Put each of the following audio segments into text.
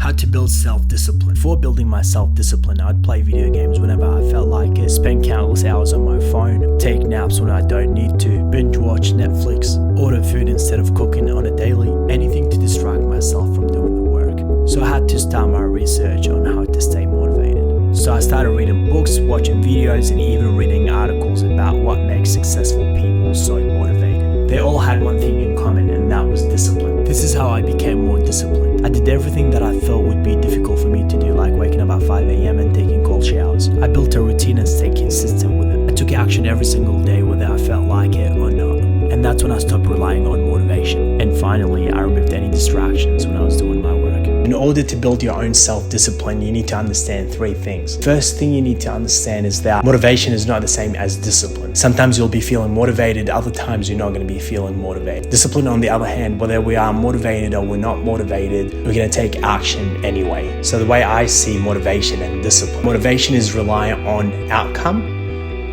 How to build self-discipline. Before building my self-discipline, I'd play video games whenever I felt like it, spend countless hours on my phone, take naps when I don't need to, binge watch Netflix, order food instead of cooking on a daily, anything to distract myself from doing the work. So I had to start my research on how to stay motivated. So I started reading books, watching videos, and even reading articles about what makes successful people so motivated. They all had one thing in common, and that was discipline. This is how I became more disciplined. I did everything that I felt would be difficult for me to do, like waking up at 5 a.m. and taking cold showers. I built a routine and stayed consistent with it. I took action every single day, whether I felt like it or not. And that's when I stopped relying on motivation. And finally, I removed any distractions when I was doing my work. In order to build your own self-discipline, you need to understand three things. First thing you need to understand is that motivation is not the same as discipline. Sometimes you'll be feeling motivated, other times you're not going to be feeling motivated. Discipline, on the other hand, whether we are motivated or we're not motivated, we're going to take action anyway. So the way I see motivation and discipline, motivation is reliant on outcome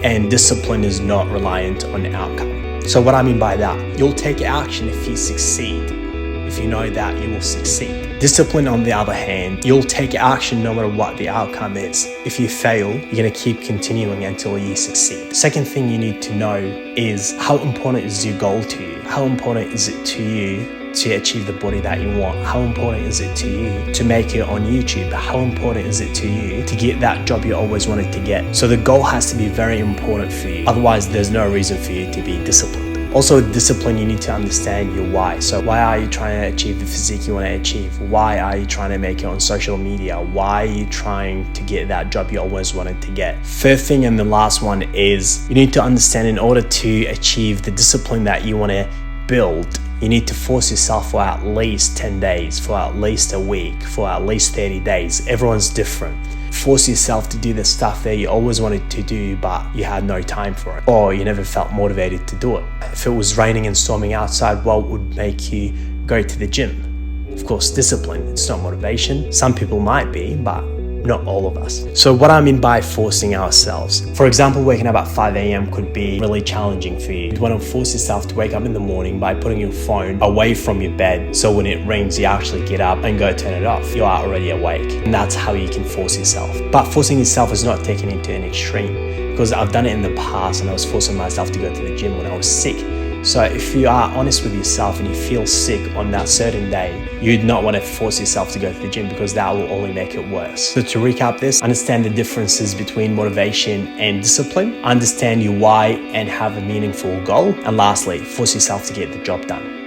and discipline is not reliant on outcome. So what I mean by that, you'll take action if you succeed, if you know that you will succeed. Discipline, on the other hand, you'll take action no matter what the outcome is. If you fail, you're going to keep continuing until you succeed. Second thing you need to know is how important is your goal to you? How important is it to you to achieve the body that you want? How important is it to you to make it on YouTube? How important is it to you to get that job you always wanted to get? So the goal has to be very important for you. Otherwise, there's no reason for you to be disciplined. Also, with discipline, you need to understand your why. So why are you trying to achieve the physique you want to achieve? Why are you trying to make it on social media? Why are you trying to get that job you always wanted to get? Third thing, and the last one, is you need to understand, in order to achieve the discipline that you want to build, you need to force yourself for at least 10 days, for at least a week, for at least 30 days. Everyone's different. Force yourself to do the stuff that you always wanted to do, but you had no time for it, or you never felt motivated to do it. If it was raining and storming outside, what would make you go to the gym? Of course, discipline. It's not motivation. Some people might be, but not all of us. So what I mean by forcing ourselves, for example, waking up at 5 a.m. could be really challenging for you. You want to force yourself to wake up in the morning by putting your phone away from your bed, so when it rings, you actually get up and go turn it off. You are already awake, and that's how you can force yourself. But forcing yourself is not taken into an extreme, because I've done it in the past and I was forcing myself to go to the gym when I was sick. So if you are honest with yourself and you feel sick on that certain day, you'd not want to force yourself to go to the gym, because that will only make it worse. So to recap this, understand the differences between motivation and discipline, understand your why and have a meaningful goal, and lastly, force yourself to get the job done.